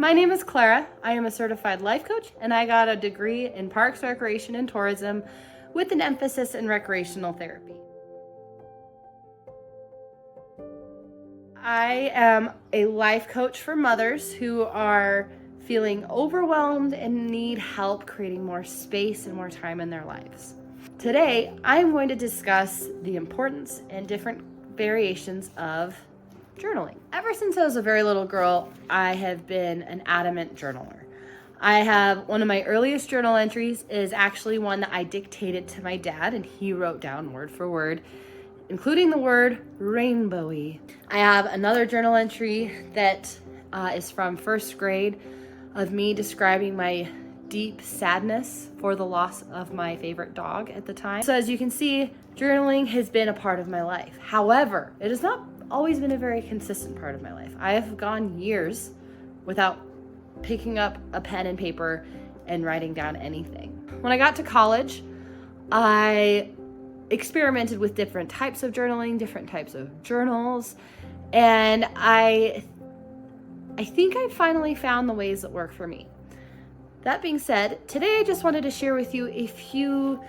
My name is Clara. I am a certified life coach, and I got a degree in parks, recreation, and tourism with an emphasis in recreational therapy. I am a life coach for mothers who are feeling overwhelmed and need help creating more space and more time in their lives. Today, I'm going to discuss the importance and different variations of journaling. Ever since I was a very little girl, I have been an adamant journaler. I have one of my earliest journal entries is actually one that I dictated to my dad, and he wrote down word for word, including the word rainbowy. I have another journal entry that is from first grade of me describing my deep sadness for the loss of my favorite dog at the time. So as you can see, journaling has been a part of my life. However, it has not always been a very consistent part of my life. I have gone years without picking up a pen and paper and writing down anything. When I got to college, I experimented with different types of journaling, different types of journals, and I think I finally found the ways that work for me. That being said, today I just wanted to share with you a few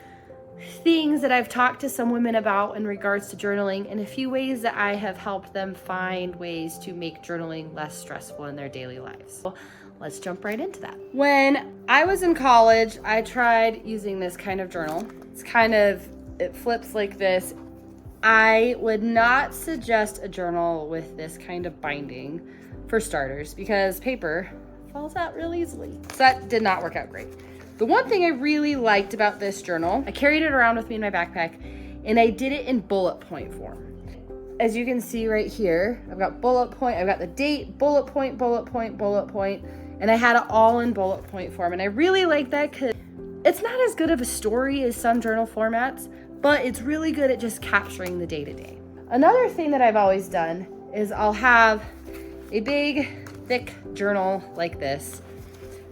things that I've talked to some women about in regards to journaling and a few ways that I have helped them find ways to make journaling less stressful in their daily lives. So let's jump right into that. When I was in college, I tried using this kind of journal. It flips like this. I would not suggest a journal with this kind of binding for starters because paper falls out real easily. So that did not work out great. The one thing I really liked about this journal, I carried it around with me in my backpack, and I did it in bullet point form. As you can see right here, I've got bullet point, I've got the date, bullet point, bullet point, bullet point, and I had it all in bullet point form. And I really like that because it's not as good of a story as some journal formats, but it's really good at just capturing the day-to-day. Another thing that I've always done is I'll have a big, thick journal like this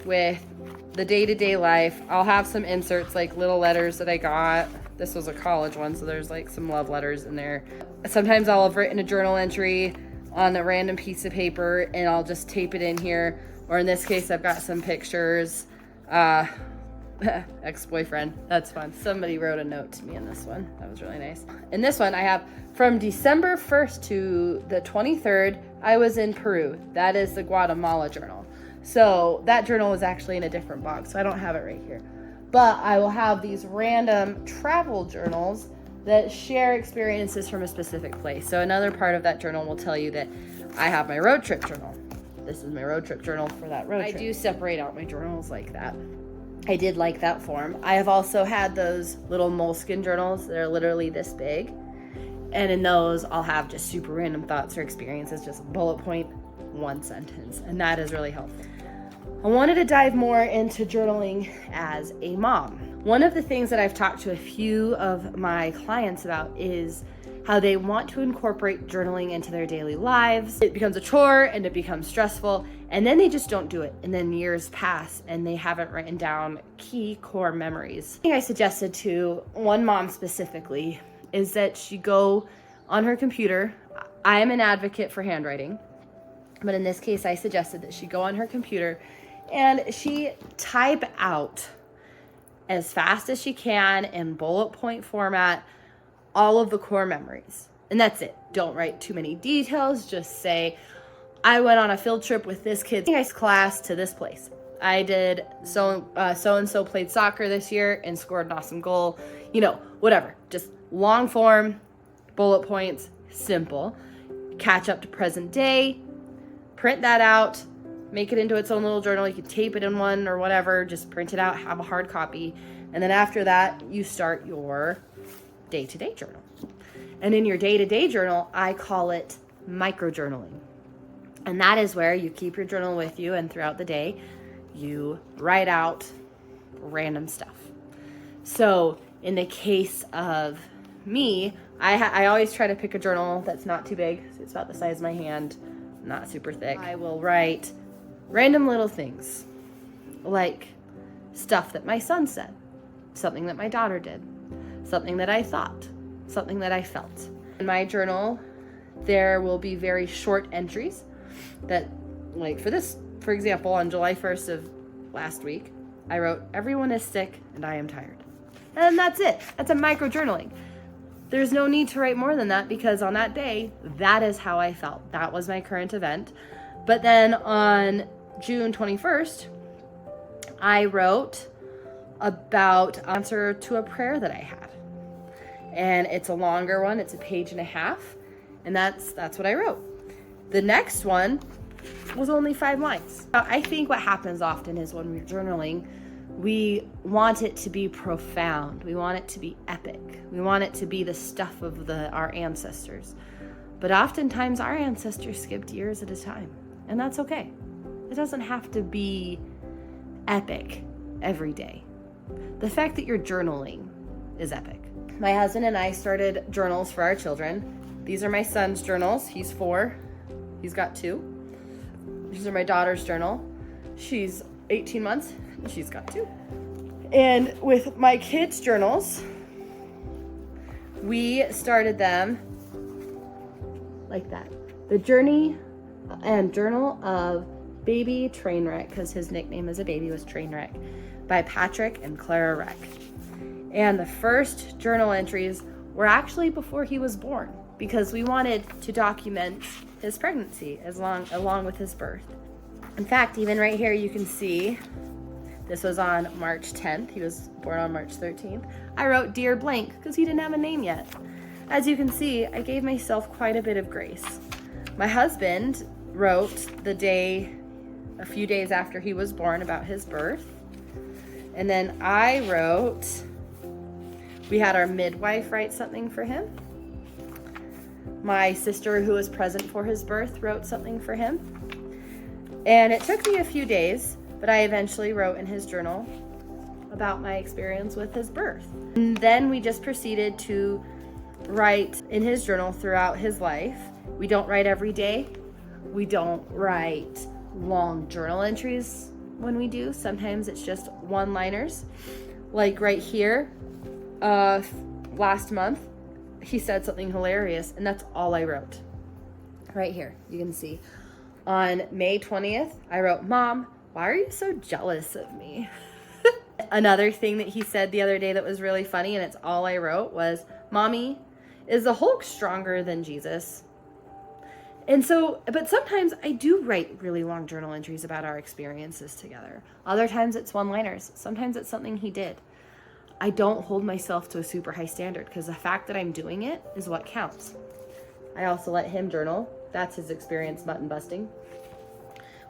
with the day-to-day life. I'll have some inserts like little letters that I got. This was a college one, so there's like some love letters in there. Sometimes I'll have written a journal entry on a random piece of paper and I'll just tape it in here. Or in this case, I've got some pictures. Ex-boyfriend, that's fun. Somebody wrote a note to me in this one. That was really nice. In this one, I have from December 1st to the 23rd, I was in Peru. That is the Guatemala journal. So that journal was actually in a different box, so I don't have it right here. But I will have these random travel journals that share experiences from a specific place. So another part of that journal will tell you that I have my road trip journal. This is my road trip journal for that road trip. I do separate out my journals like that. I did like that form. I have also had those little moleskin journals that are literally this big. And in those, I'll have just super random thoughts or experiences, just bullet point, one sentence. And that is really helpful. I wanted to dive more into journaling as a mom. One of the things that I've talked to a few of my clients about is how they want to incorporate journaling into their daily lives. It becomes a chore and it becomes stressful, and then they just don't do it. And then years pass and they haven't written down key core memories. The thing I suggested to one mom specifically is that she go on her computer. I am an advocate for handwriting, but in this case, I suggested that she go on her computer and she type out as fast as she can in bullet point format all of the core memories. And that's it. Don't write too many details. Just say, I went on a field trip with this kid's class to this place. I did so-and-so played soccer this year and scored an awesome goal. Whatever. Just long form, bullet points, simple. Catch up to present day. Print that out. Make it into its own little journal. You can tape it in one or whatever. Just print it out, have a hard copy. And then after that, you start your day-to-day journal. And in your day-to-day journal, I call it microjournaling. And that is where you keep your journal with you, and throughout the day, you write out random stuff. So in the case of me, I always try to pick a journal that's not too big. So it's about the size of my hand, not super thick. I will write random little things like stuff that my son said, something that my daughter did, something that I thought, something that I felt. In my journal, there will be very short entries that, like for this for example, on July 1st of last week, I wrote, "Everyone is sick and I am tired." And that's it. That's a micro journaling. There's no need to write more than that because on that day, that is how I felt. That was my current event. But then on June 21st, I wrote about answer to a prayer that I had. And it's a longer one. It's a page and a half. And that's what I wrote. The next one was only 5 lines. I think what happens often is when we're journaling, we want it to be profound. We want it to be epic. We want it to be the stuff of our ancestors. But oftentimes our ancestors skipped years at a time. And that's okay. It doesn't have to be epic every day. The fact that you're journaling is epic. My husband and I started journals for our children. These are my son's journals. He's 4. He's got 2. These are my daughter's journal. She's 18 months. She's got 2. And with my kids' journals, we started them like that. The Journey and Journal of Baby Trainwreck, because his nickname as a baby was Trainwreck, by Patrick and Clara Wreck. And the first journal entries were actually before he was born, because we wanted to document his pregnancy along with his birth. In fact, even right here you can see this was on March 10th. He was born on March 13th. I wrote Dear Blank because he didn't have a name yet. As you can see, I gave myself quite a bit of grace. My husband wrote the day, a few days after he was born, about his birth. And then I wrote, we had our midwife write something for him. My sister, who was present for his birth, wrote something for him. And it took me a few days, but I eventually wrote in his journal about my experience with his birth. And then we just proceeded to write in his journal throughout his life. We don't write every day. We don't write long journal entries when we do. Sometimes it's just one-liners. Like right here, last month, he said something hilarious, and that's all I wrote. Right here, you can see. On May 20th, I wrote, "Mom, why are you so jealous of me?" Another thing that he said the other day that was really funny, and it's all I wrote, was, "Mommy, is the Hulk stronger than Jesus?" And so, but sometimes I do write really long journal entries about our experiences together. Other times it's one-liners. Sometimes it's something he did. I don't hold myself to a super high standard because the fact that I'm doing it is what counts. I also let him journal. That's his experience mutton busting.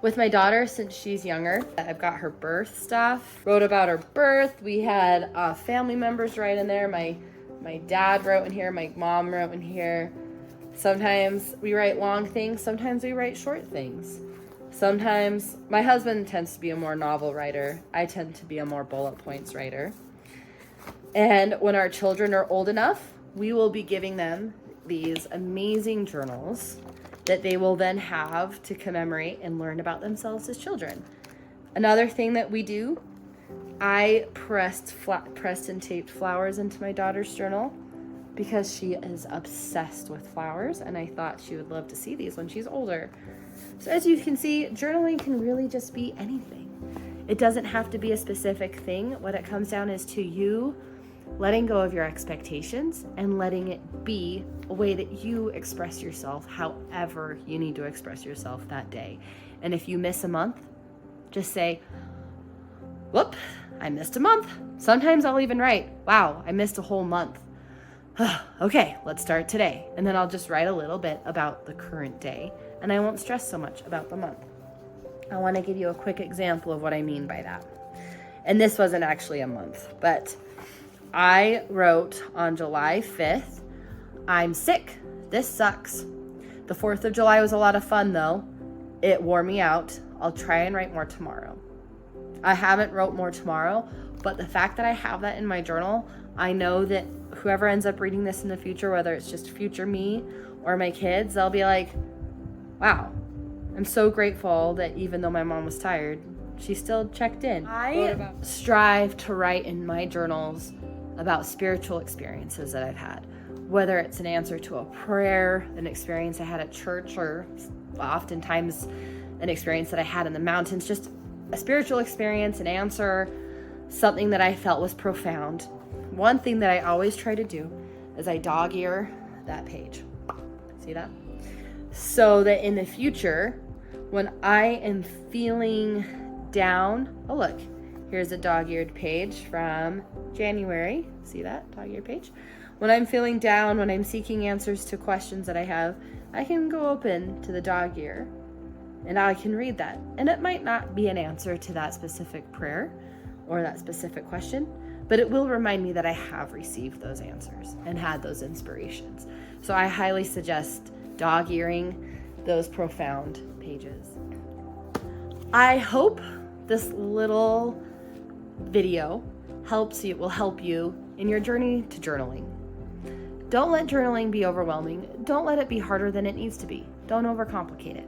With my daughter, since she's younger, I've got her birth stuff. Wrote about her birth. We had family members write in there. My dad wrote in here. My mom wrote in here. Sometimes we write long things. Sometimes we write short things. Sometimes my husband tends to be a more novel writer. I tend to be a more bullet points writer. And when our children are old enough, we will be giving them these amazing journals that they will then have to commemorate and learn about themselves as children. Another thing that we do, I pressed and taped flowers into my daughter's journal because she is obsessed with flowers, and I thought she would love to see these when she's older. So as you can see, journaling can really just be anything. It doesn't have to be a specific thing. What it comes down is to you letting go of your expectations and letting it be a way that you express yourself however you need to express yourself that day. And if you miss a month, just say, "Whoop, I missed a month." Sometimes I'll even write, "Wow, I missed a whole month." Okay, let's start today. And then I'll just write a little bit about the current day, and I won't stress so much about the month. I want to give you a quick example of what I mean by that. And this wasn't actually a month, but I wrote on July 5th, "I'm sick. This sucks. The 4th of July was a lot of fun though. It wore me out. I'll try and write more tomorrow." I haven't wrote more tomorrow, but the fact that I have that in my journal, I know that whoever ends up reading this in the future, whether it's just future me or my kids, they'll be like, "Wow, I'm so grateful that even though my mom was tired, she still checked in." I strive to write in my journals about spiritual experiences that I've had, whether it's an answer to a prayer, an experience I had at church, or oftentimes an experience that I had in the mountains, just a spiritual experience, an answer, something that I felt was profound. One thing that I always try to do is I dog ear that page. See that? So that in the future, when I am feeling down, oh look, here's a dog-eared page from January. See that dog-eared page? When I'm feeling down, when I'm seeking answers to questions that I have, I can go open to the dog ear and I can read that. And it might not be an answer to that specific prayer or that specific question, but it will remind me that I have received those answers and had those inspirations. So I highly suggest dog-earing those profound pages. I hope this little video will help you in your journey to journaling. Don't let journaling be overwhelming. Don't let it be harder than it needs to be. Don't overcomplicate it.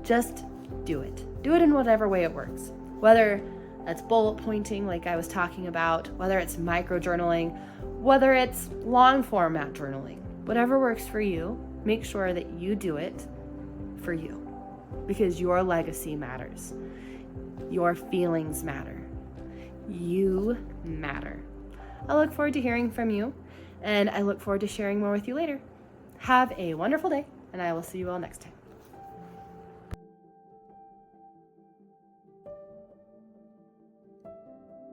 Just do it. Do it in whatever way it works. Whether that's bullet pointing like I was talking about, whether it's micro journaling, whether it's long format journaling, whatever works for you, make sure that you do it for you, because your legacy matters. Your feelings matter. You matter. I look forward to hearing from you, and I look forward to sharing more with you later. Have a wonderful day, and I will see you all next time.